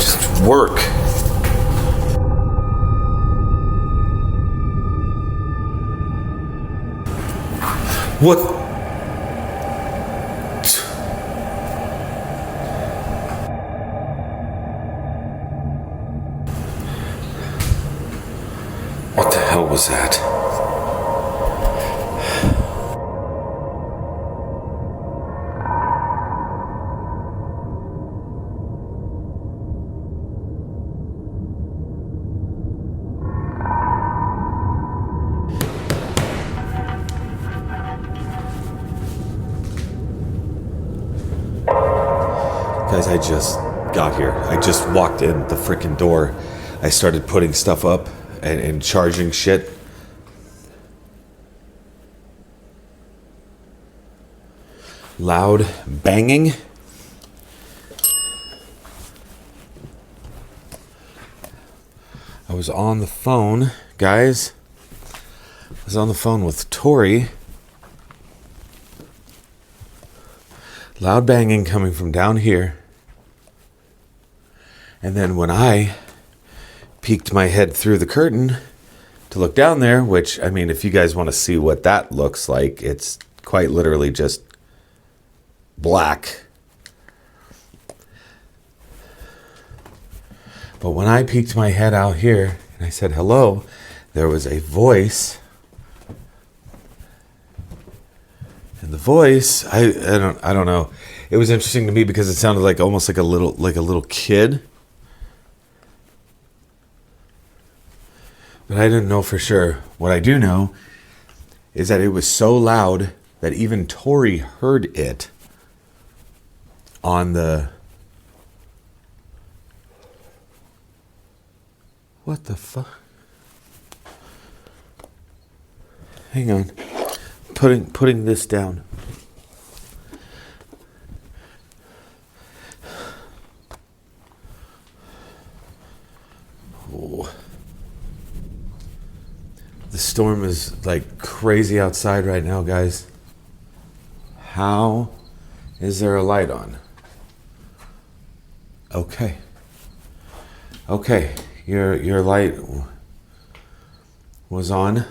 just work. What? What the hell was that? Guys, I just got here. I just walked in the freaking door. I started putting stuff up and charging shit. Loud banging. I was on the phone, guys. I was on the phone with Tori. Loud banging coming from down here. And then when I peeked my head through the curtain to look down there, which, I mean, if you guys want to see what that looks like, it's quite literally just black. But when I peeked my head out here and I said hello, there was a voice. And the voice, I don't know. It was interesting to me because it sounded like almost like a little kid. But I didn't know for sure. What I do know is that it was so loud that even Tori heard it on the... What the fuck? Hang on. Putting this down. Oh. The storm is like crazy outside right now, guys. How is there a light on? Okay. Okay, your light was on.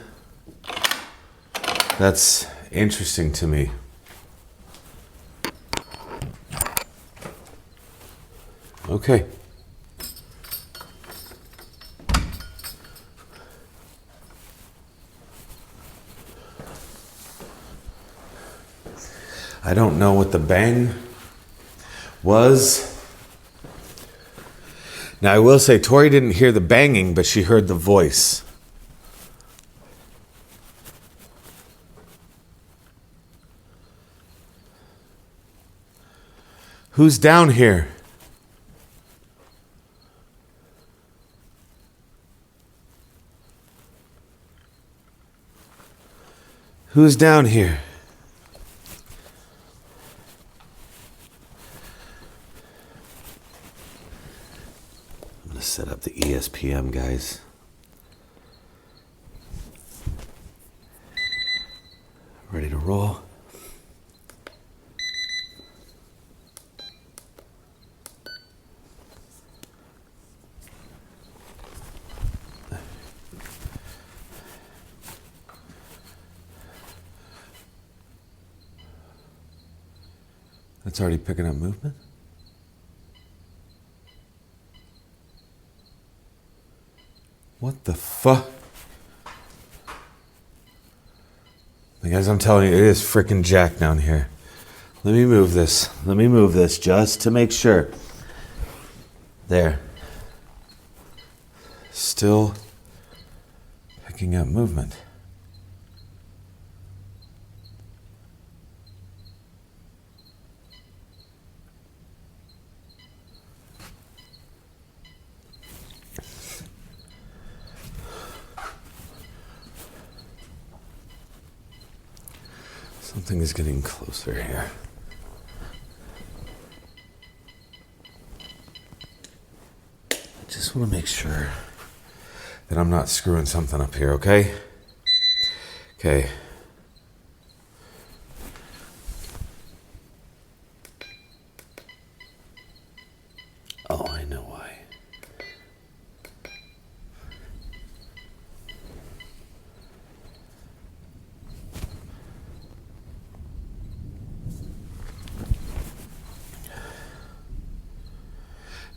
That's interesting to me. Okay. I don't know what the bang was. Now, I will say Tori didn't hear the banging, but she heard the voice. Who's down here? Who's down here? I'm going to set up the E.S.P.M, guys. Ready to roll? It's already picking up movement. What the fuck? Guys, I'm telling you, it is freaking jacked down here. Let me move this. Let me move this just to make sure. There. Still picking up movement. Something is getting closer here. I just want to make sure that I'm not screwing something up here, okay? Okay. Oh, I know why.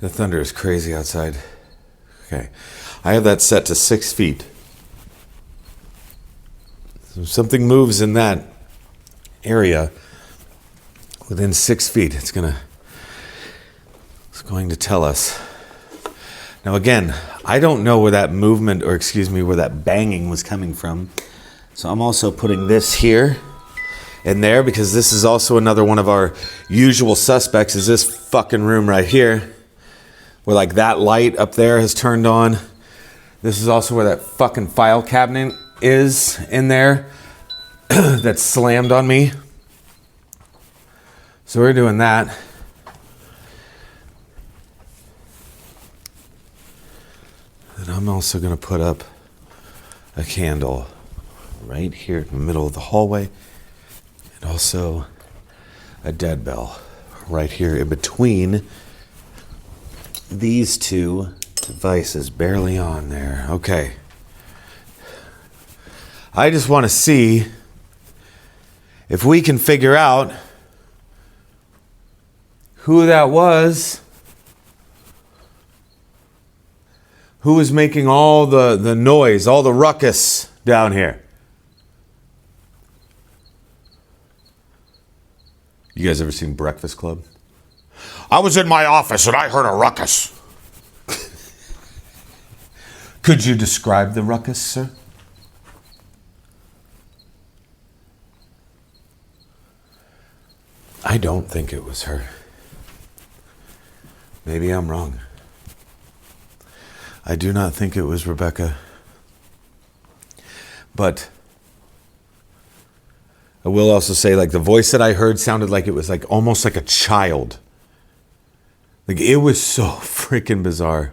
The thunder is crazy outside. Okay. I have that set to 6 feet. So if something moves in that area within 6 feet, it's going to tell us. Now again, I don't know where that movement, or excuse me, where that banging was coming from. So I'm also putting this here and there, because this is also another one of our usual suspects, is this fucking room right here, where like that light up there has turned on. This is also where that fucking file cabinet is in there that slammed on me. So we're doing that. And I'm also going to put up a candle right here in the middle of the hallway, and also a dead bell right here in between these two devices, barely on there. Okay. I just want to see if we can figure out who that was, who was making all the noise, all the ruckus down here. You guys ever seen Breakfast Club? I was in my office and I heard a ruckus. Could you describe the ruckus, sir? I don't think it was her. Maybe I'm wrong. I do not think it was Rebecca. But I will also say, like, the voice that I heard sounded like it was like almost like a child. Like, it was so freaking bizarre.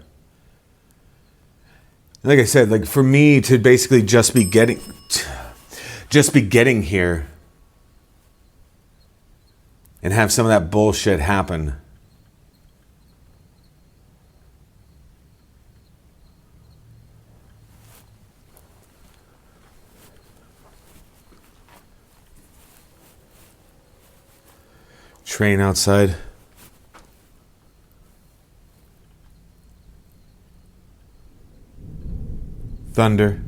Like I said, like, for me to basically just be getting here and have some of that bullshit happen. Train outside. Thunder.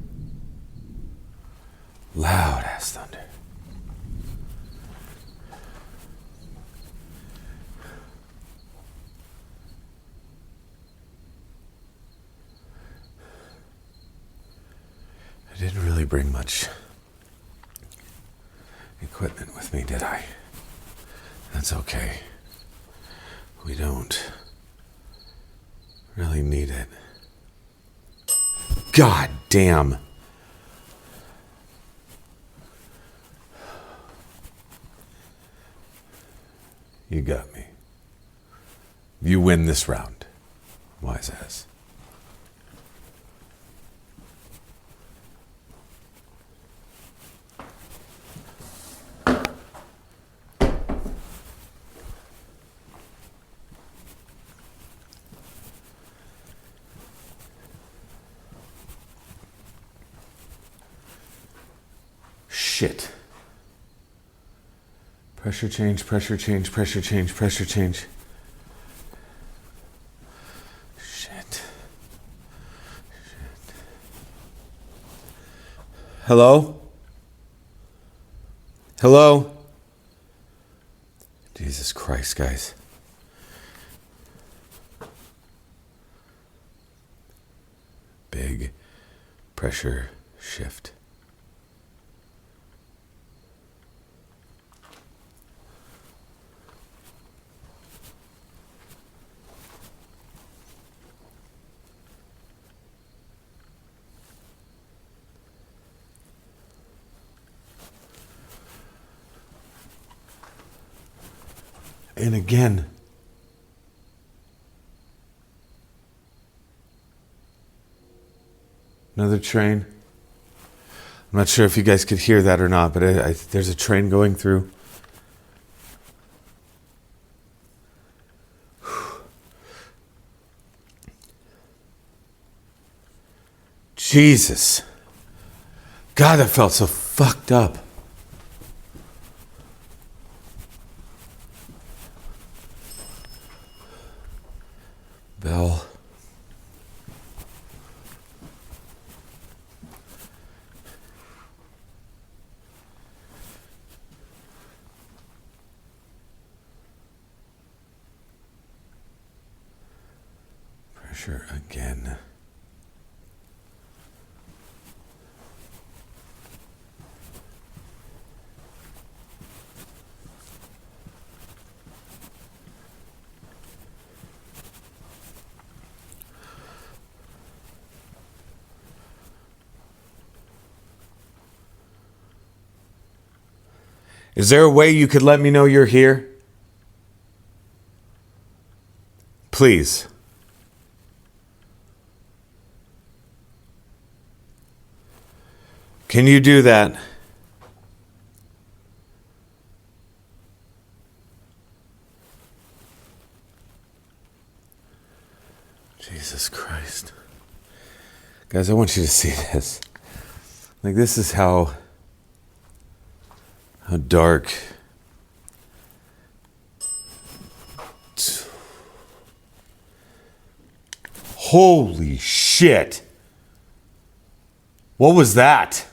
Loud ass thunder. I didn't really bring much equipment with me, did I? That's okay. We don't really need it. God damn. You got me. You win this round, wise ass. Shit. Pressure change, pressure change, pressure change, pressure change. Shit. Hello? Hello? Jesus Christ, guys. Big pressure shift. And again, another train. I'm not sure if you guys could hear that or not, but there's a train going through. Jesus. God, that felt so fucked up. bell. Pressure again. Is there a way you could let me know you're here? Please. Can you do that? Jesus Christ. Guys, I want you to see this. Like, this is how dark. Holy shit. What was that?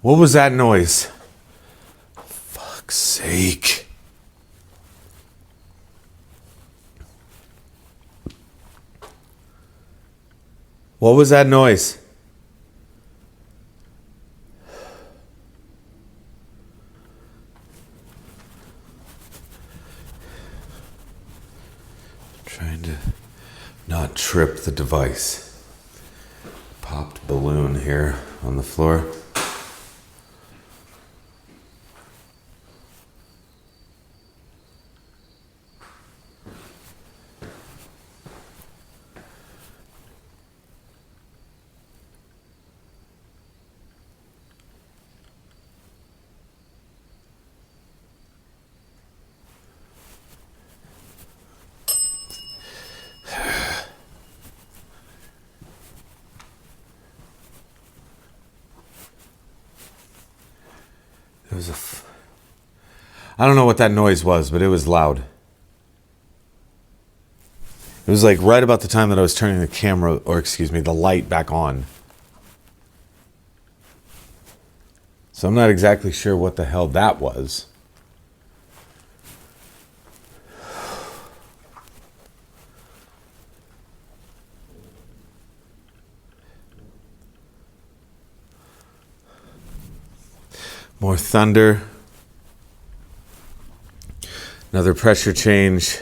What was that noise? Fuck's sake. What was that noise? Trying to not trip the device. Popped balloon here on the floor. It was I don't know what that noise was, but it was loud. It was like right about the time that I was turning the camera, or excuse me, the light back on. So I'm not exactly sure what the hell that was. More thunder. Another pressure change.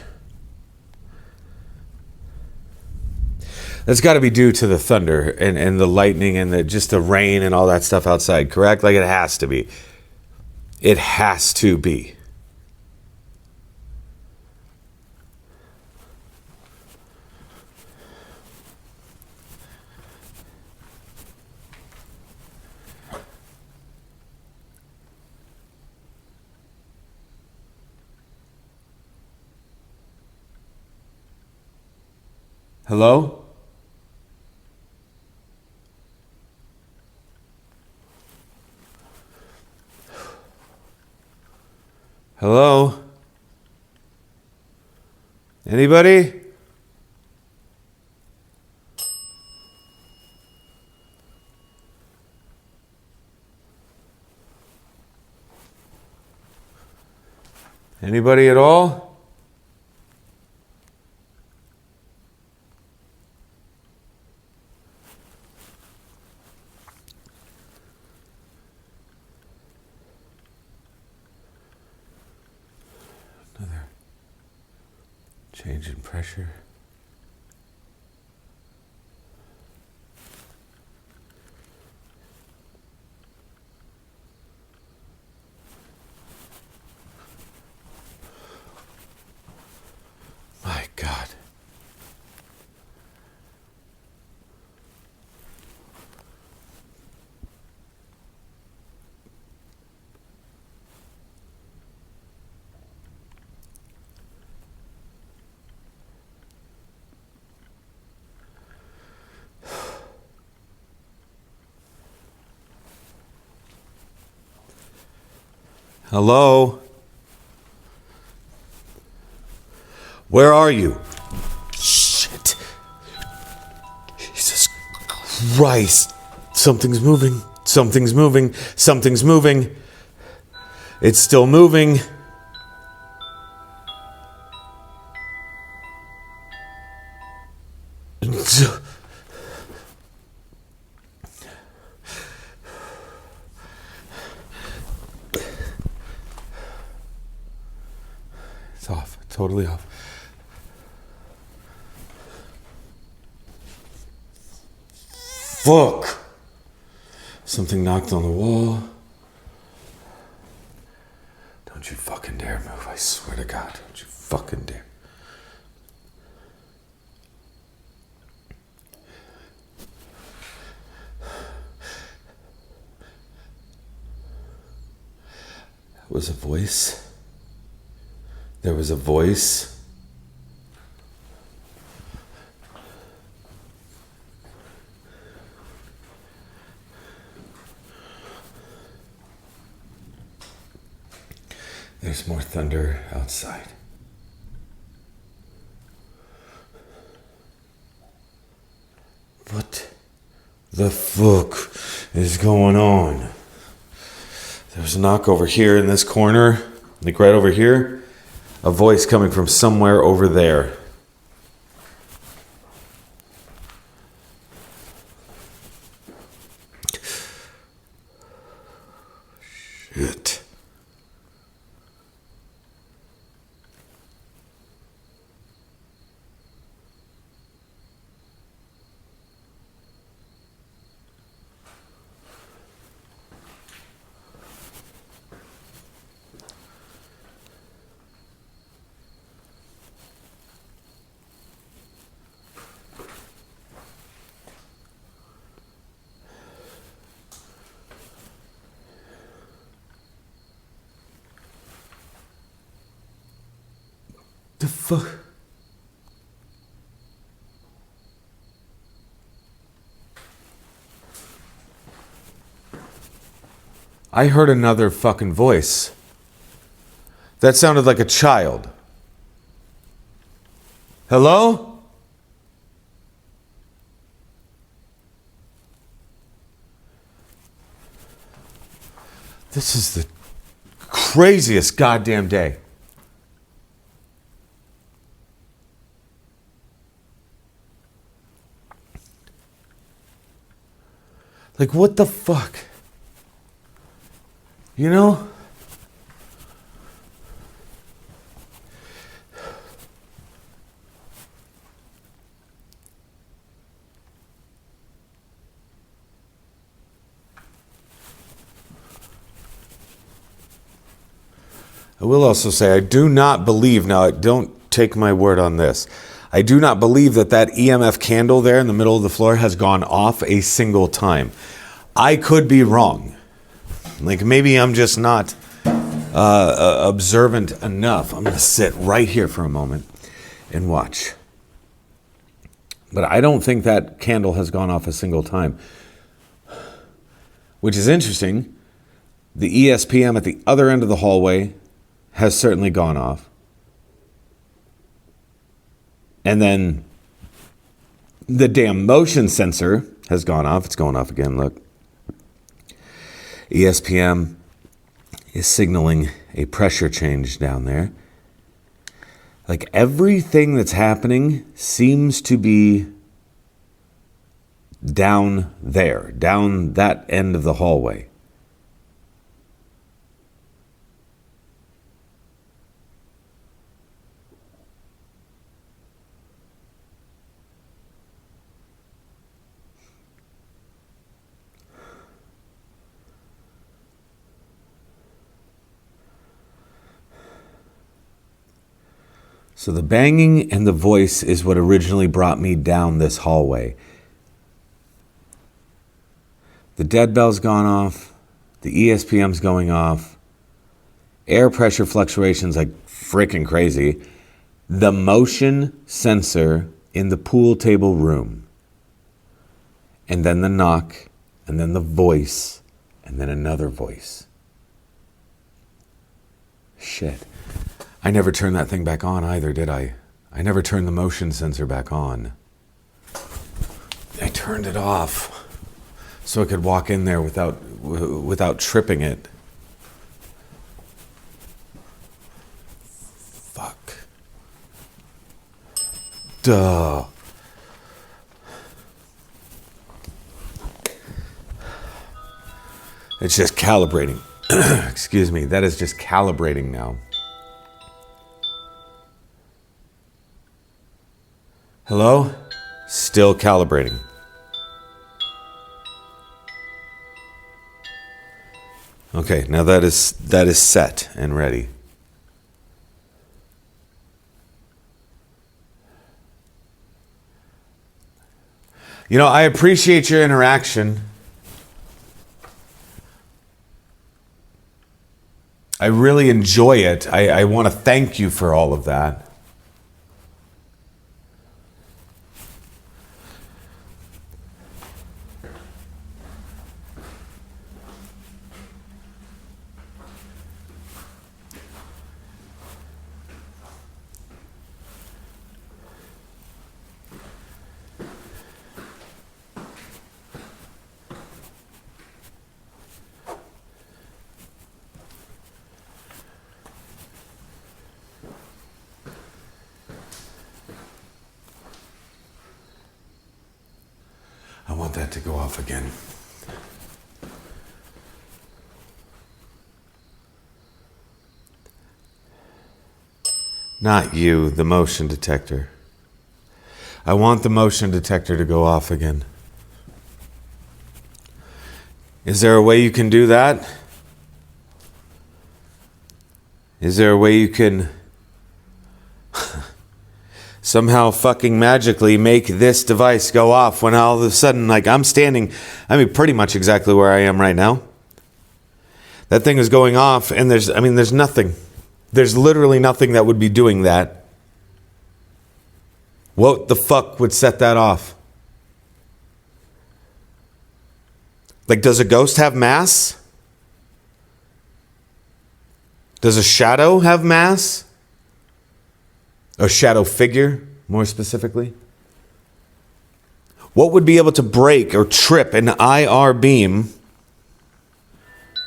That's got to be due to the thunder and the lightning and just the rain and all that stuff outside, correct? Like, it has to be. It has to be. Hello? Hello? Anybody? Anybody at all? Another change in pressure. My God. Hello? Where are you? Shit. Jesus Christ. Something's moving. Something's moving. Something's moving. It's still moving. It's off. Totally off. Fuck. Something knocked on the wall. Don't you fucking dare move. I swear to God. Don't you fucking dare. That was a voice. There was a voice. There's more thunder outside. What the fuck is going on? There's a knock over here in this corner, like right over here. A voice coming from somewhere over there. Shit. The fuck? I heard another fucking voice. That sounded like a child. Hello? This is the craziest goddamn day. Like, what the fuck? You know? I will also say, I do not believe, now don't take my word on this, I do not believe that that EMF candle there in the middle of the floor has gone off a single time. I could be wrong. Like, maybe I'm just not observant enough. I'm going to sit right here for a moment and watch. But I don't think that candle has gone off a single time. Which is interesting. The E.S.P.M at the other end of the hallway has certainly gone off. And then the damn motion sensor has gone off. It's going off again, look. E.S.P.M is signaling a pressure change down there. Like, everything that's happening seems to be down there, down that end of the hallway. So the banging and the voice is what originally brought me down this hallway. The dead bell's gone off. The E.S.P.M's going off. Air pressure fluctuations like freaking crazy. The motion sensor in the pool table room. And then the knock. And then the voice. And then another voice. Shit. I never turned that thing back on either, did I? I never turned the motion sensor back on. I turned it off so I could walk in there without tripping it. Fuck. Duh. It's just calibrating. Excuse me. That is just calibrating now. Hello? Still calibrating. Okay, now that is set and ready. You know, I appreciate your interaction. I really enjoy it. I want to thank you for all of that. I want that to go off again. Not you, the motion detector. I want the motion detector to go off again. Is there a way you can do that? Is there a way you can somehow fucking magically make this device go off when all of a sudden, like, I'm standing, pretty much exactly where I am right now. That thing is going off and there's nothing. There's literally nothing that would be doing that. What the fuck would set that off? Like, does a ghost have mass? Does a shadow have mass? A shadow figure, more specifically? What would be able to break or trip an IR beam?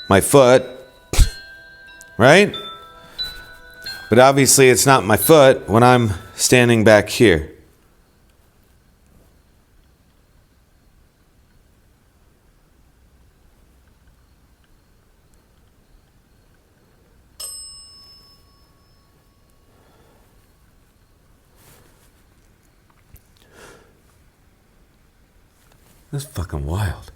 My foot, right? But obviously it's not my foot when I'm standing back here. That's fucking wild.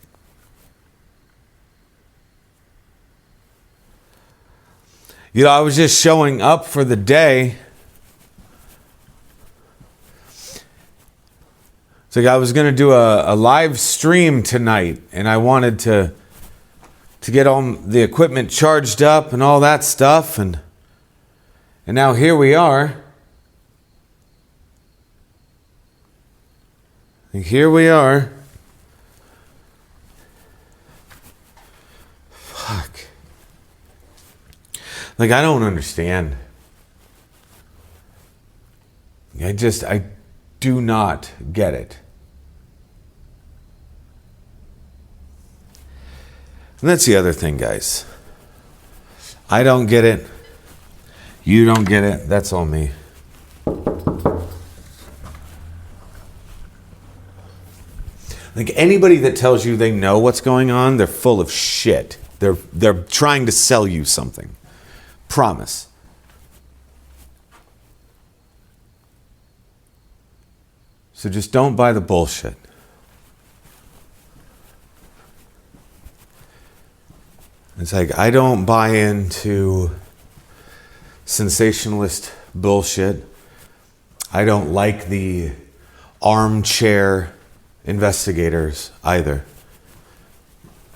You know, I was just showing up for the day. It's like I was going to do a live stream tonight, and I wanted to get all the equipment charged up and all that stuff, and now here we are. And here we are. Fuck. Like, I don't understand. I do not get it. And that's the other thing, guys. I don't get it. You don't get it. That's all me. Like, anybody that tells you they know what's going on, they're full of shit. They're trying to sell you something. Promise. So just don't buy the bullshit. It's like, I don't buy into sensationalist bullshit. I don't like the armchair investigators either.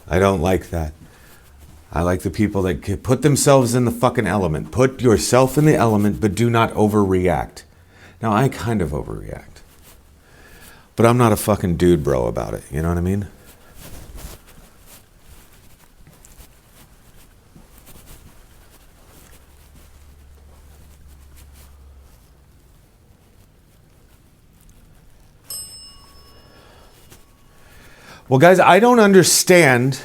I don't like that. I like the people that can put themselves in the fucking element. Put yourself in the element, but do not overreact. Now, I kind of overreact. But I'm not a fucking dude bro about it. You know what I mean? Well, guys, I don't understand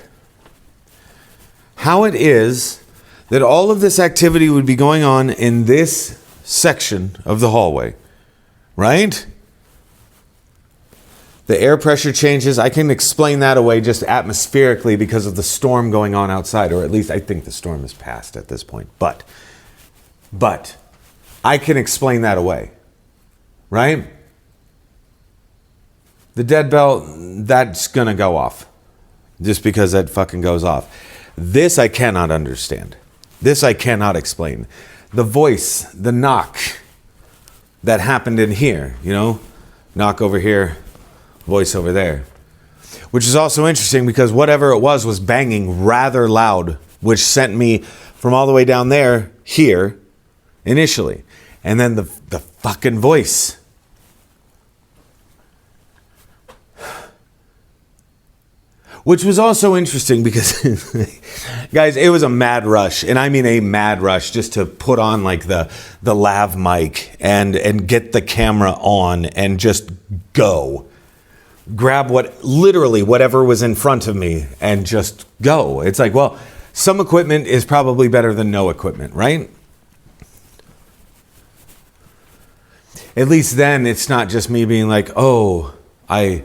how it is that all of this activity would be going on in this section of the hallway, right? The air pressure changes. I can explain that away just atmospherically because of the storm going on outside, or at least I think the storm is past at this point. But I can explain that away, right? The dead bell, that's gonna go off just because that fucking goes off. This I cannot understand. This I cannot explain. The voice, the knock that happened in here, you know, knock over here, voice over there, which is also interesting because whatever it was banging rather loud, which sent me from all the way down there here initially, and then the fucking voice. Which was also interesting because, guys, it was a mad rush. And I mean a mad rush just to put on like the lav mic and get the camera on and just go. Grab literally whatever was in front of me and just go. It's like, well, some equipment is probably better than no equipment, right? At least then it's not just me being like, oh, I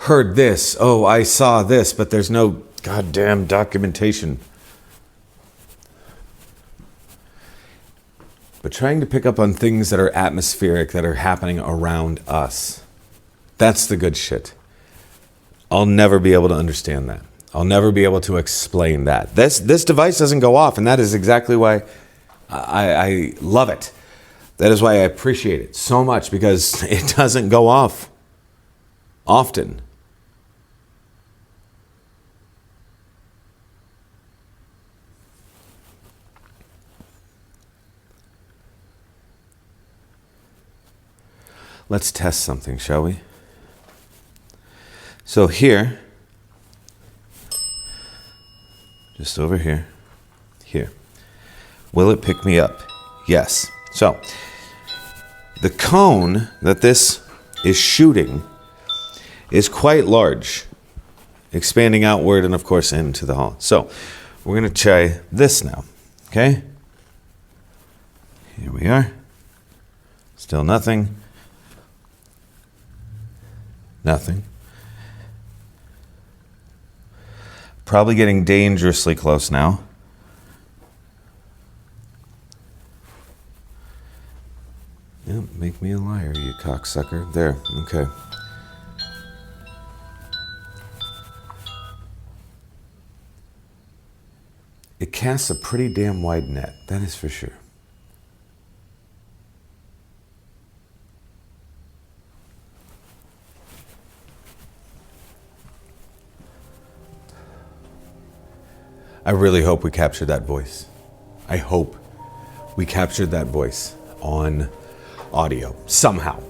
heard this, oh, I saw this, but there's no goddamn documentation. But trying to pick up on things that are atmospheric, that are happening around us, that's the good shit. I'll never be able to understand that. I'll never be able to explain that. This device doesn't go off, and that is exactly why I love it. That is why I appreciate it so much, because it doesn't go off often. Let's test something, shall we? So here, just over here, will it pick me up? Yes. So, the cone that this is shooting is quite large, expanding outward and of course into the hall. So, we're going to try this now, okay? Here we are. Still nothing. Nothing. Probably getting dangerously close now. Yep, make me a liar, you cocksucker. There, okay. It casts a pretty damn wide net, that is for sure. I really hope we captured that voice. I hope we captured that voice on audio somehow.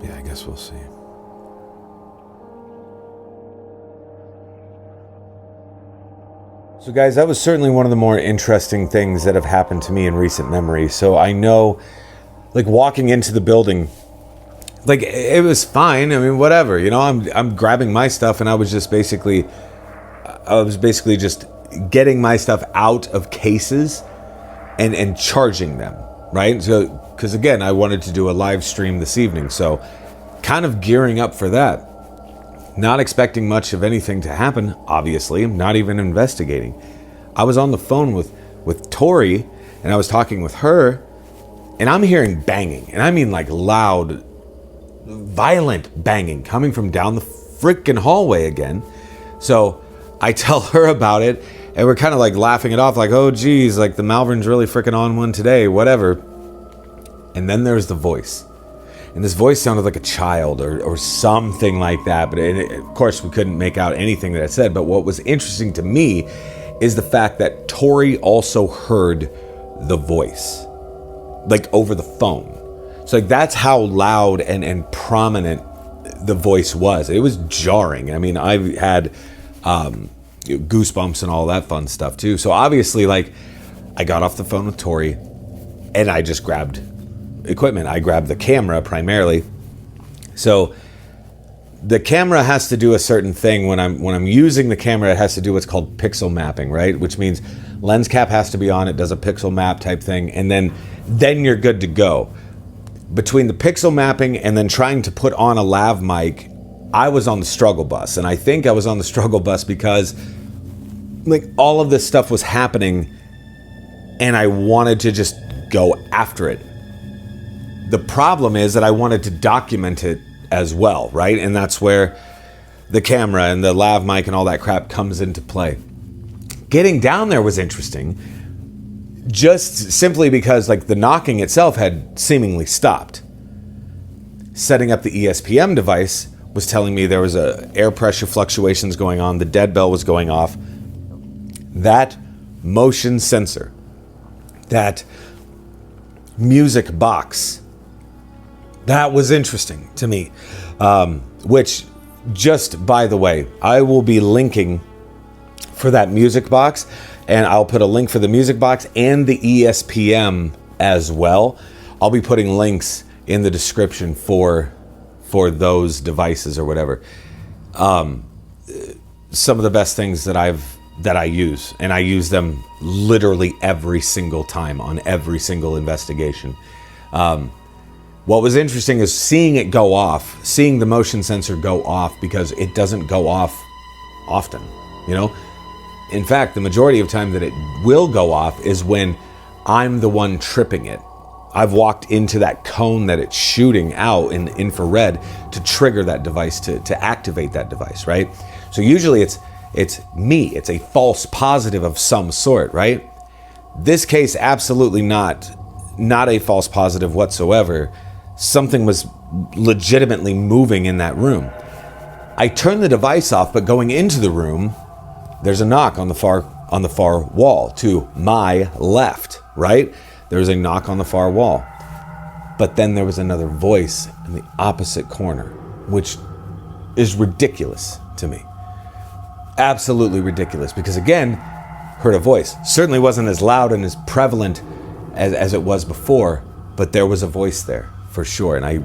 Yeah, I guess we'll see. So guys, that was certainly one of the more interesting things that have happened to me in recent memory. So I know, like, walking into the building, like, it was fine. I mean, whatever, you know, I'm grabbing my stuff, and I was basically just getting my stuff out of cases and charging them, right? So, because again, I wanted to do a live stream this evening, so kind of gearing up for that. Not expecting much of anything to happen, obviously. I'm not even investigating. I was on the phone with Tori, and I was talking with her, and I'm hearing banging, and I mean like loud, violent banging coming from down the freaking hallway again. So I tell her about it, and we're kind of like laughing it off, like, oh geez, like the Malvern's really freaking on one today, whatever. And then there's the voice, and this voice sounded like a child or something like that, but of course we couldn't make out anything that it said. But what was interesting to me is the fact that Tori also heard the voice, like over the phone. So like that's how loud and prominent the voice was. It was jarring. I mean, I've had goosebumps and all that fun stuff too. So obviously, like, I got off the phone with Tori, and I just grabbed equipment. I grab the camera primarily. So the camera has to do a certain thing. When I'm using the camera, it has to do what's called pixel mapping, right? Which means lens cap has to be on, it does a pixel map type thing, and then you're good to go. Between the pixel mapping and then trying to put on a lav mic, I was on the struggle bus. And I think I was on the struggle bus because like all of this stuff was happening and I wanted to just go after it. The problem is that I wanted to document it as well, right? And that's where the camera and the lav mic and all that crap comes into play. Getting down there was interesting, just simply because like the knocking itself had seemingly stopped. Setting up the E.S.P.M device was telling me there was air pressure fluctuations going on, the dead bell was going off. That motion sensor, that music box, that was interesting to me. Which, just by the way, I will be linking for that music box, and I'll put a link for the music box and the E.S.P.M as well. I'll be putting links in the description for those devices or whatever. Some of the best things that I use, and I use them literally every single time on every single investigation. What was interesting is seeing it go off, seeing the motion sensor go off, because it doesn't go off often, you know? In fact, the majority of time that it will go off is when I'm the one tripping it. I've walked into that cone that it's shooting out in infrared to trigger that device, to activate that device, right? So usually it's me, it's a false positive of some sort, right? This case, absolutely not a false positive whatsoever. Something was legitimately moving in that room. I turned the device off, but going into the room, there's a knock on the far wall to my left, right? There was a knock on the far wall. But then there was another voice in the opposite corner, which is ridiculous to me. Absolutely ridiculous, because again, heard a voice. Certainly wasn't as loud and as prevalent as it was before, but there was a voice there for sure. And I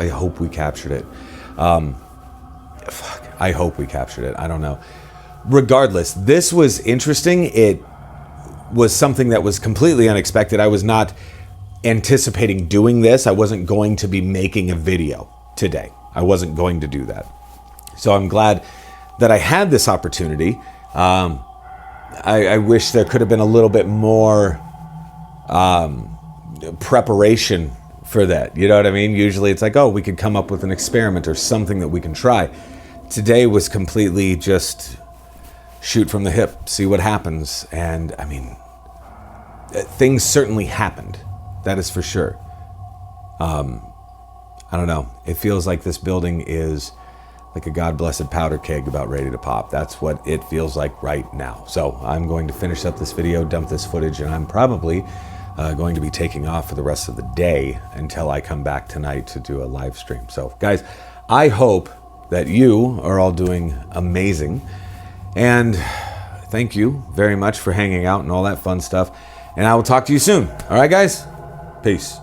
hope we captured it. I hope we captured it. I don't know. Regardless, this was interesting. It was something that was completely unexpected. I was not anticipating doing this. I wasn't going to be making a video today. I wasn't going to do that. So I'm glad that I had this opportunity. I wish there could have been a little bit more preparation for that. You know what I mean? Usually it's like, oh, we could come up with an experiment or something that we can try. Today was completely just shoot from the hip, see what happens. And I mean, things certainly happened. That is for sure. I don't know. It feels like this building is like a God-blessed powder keg about ready to pop. That's what it feels like right now. So I'm going to finish up this video, dump this footage, and I'm probably going to be taking off for the rest of the day until I come back tonight to do a live stream. So guys, I hope that you are all doing amazing. And thank you very much for hanging out and all that fun stuff. And I will talk to you soon. All right, guys? Peace.